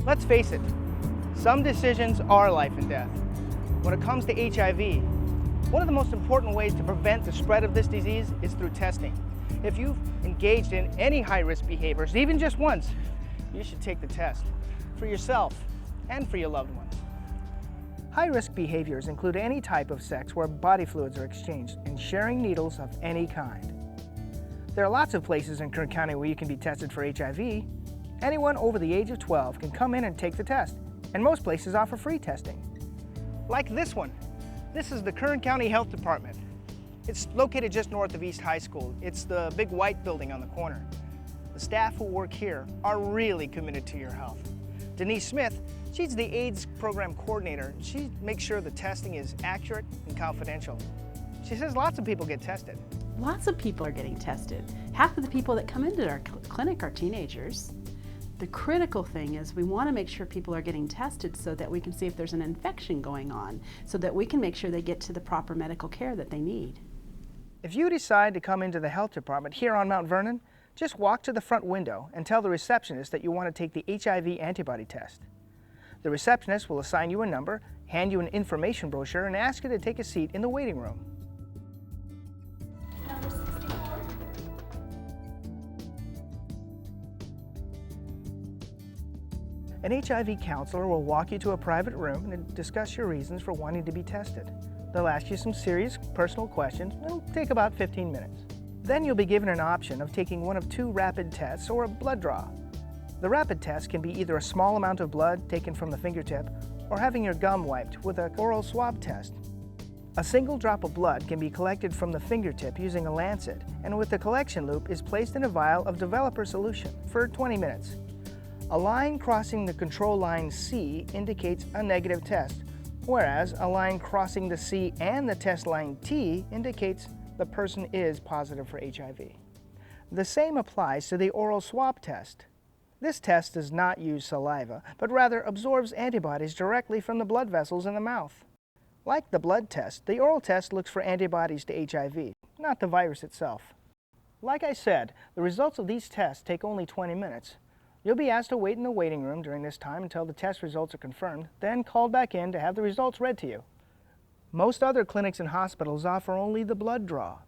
Let's face it, some decisions are life and death. When it comes to HIV, one of the most important ways to prevent the spread of this disease is through testing. If you've engaged in any high-risk behaviors, even just once, you should take the test for yourself and for your loved ones. High-risk behaviors include any type of sex where body fluids are exchanged and sharing needles of any kind. There are lots of places in Kern County where you can be tested for HIV. Anyone over the age of 12 can come in and take the test, and most places offer free testing. Like this one. This is the Kern County Health Department. It's located just north of East High School. It's the big white building on the corner. The staff who work here are really committed to your health. Denise Smith, she's the AIDS program coordinator. She makes sure the testing is accurate and confidential. She says lots of people get tested. Lots of people are getting tested. Half of the people that come into our clinic are teenagers. The critical thing is we want to make sure people are getting tested so that we can see if there's an infection going on, so that we can make sure they get to the proper medical care that they need. If you decide to come into the health department here on Mount Vernon, just walk to the front window and tell the receptionist that you want to take the HIV antibody test. The receptionist will assign you a number, hand you an information brochure, and ask you to take a seat in the waiting room. Number 64. An HIV counselor will walk you to a private room and discuss your reasons for wanting to be tested. They'll ask you some serious personal questions. It'll take about 15 minutes. Then you'll be given an option of taking one of two rapid tests or a blood draw. The rapid test can be either a small amount of blood taken from the fingertip or having your gum wiped with an oral swab test. A single drop of blood can be collected from the fingertip using a lancet, and with the collection loop is placed in a vial of developer solution for 20 minutes. A line crossing the control line C indicates a negative test, whereas a line crossing the C and the test line T indicates the person is positive for HIV. The same applies to the oral swab test. This test does not use saliva, but rather absorbs antibodies directly from the blood vessels in the mouth. Like the blood test, the oral test looks for antibodies to HIV, not the virus itself. Like I said, the results of these tests take only 20 minutes. You'll be asked to wait in the waiting room during this time until the test results are confirmed, then called back in to have the results read to you. Most other clinics and hospitals offer only the blood draw.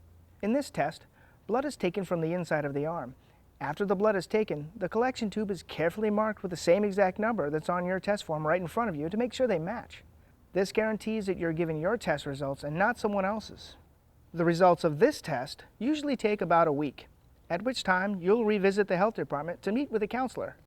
In this test, blood is taken from the inside of the arm. After the blood is taken, the collection tube is carefully marked with the same exact number that's on your test form right in front of you to make sure they match. This guarantees that you're given your test results and not someone else's. The results of this test usually take about a week, at which time you'll revisit the health department to meet with a counselor.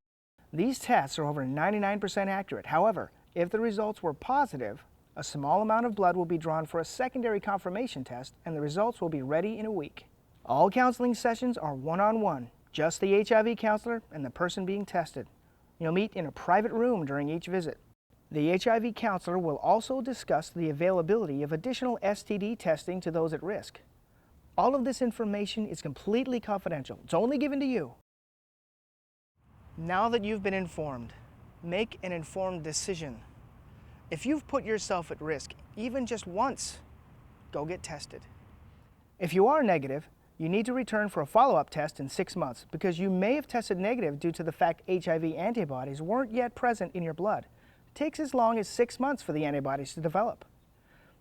These tests are over 99% accurate. However, if the results were positive, a small amount of blood will be drawn for a secondary confirmation test, and the results will be ready in a week. All counseling sessions are one-on-one, just the HIV counselor and the person being tested. You'll meet in a private room during each visit. The HIV counselor will also discuss the availability of additional STD testing to those at risk. All of this information is completely confidential. It's only given to you. Now that you've been informed, make an informed decision. If you've put yourself at risk, even just once, go get tested. If you are negative, you need to return for a follow-up test in 6 months because you may have tested negative due to the fact HIV antibodies weren't yet present in your blood. It takes as long as 6 months for the antibodies to develop.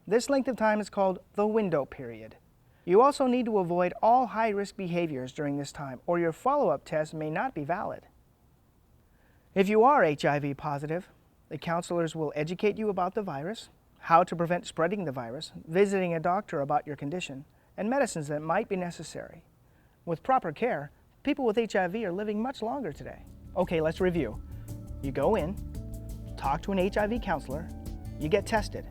This length of time is called the window period. You also need to avoid all high-risk behaviors during this time, or your follow-up test may not be valid. If you are HIV positive, the counselors will educate you about the virus, how to prevent spreading the virus, visiting a doctor about your condition, and medicines that might be necessary. With proper care, people with HIV are living much longer today. Okay, let's review. You go in, talk to an HIV counselor, you get tested.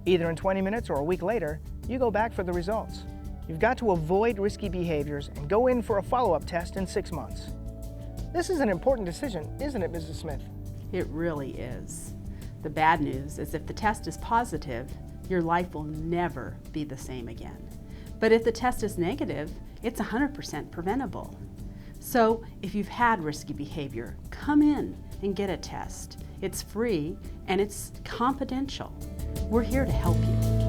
Either in 20 minutes or a week later, you go back for the results. You've got to avoid risky behaviors and go in for a follow-up test in 6 months. This is an important decision, isn't it, Mrs. Smith? It really is. The bad news is if the test is positive, your life will never be the same again. But if the test is negative, it's 100% preventable. So if you've had risky behavior, come in and get a test. It's free and it's confidential. We're here to help you.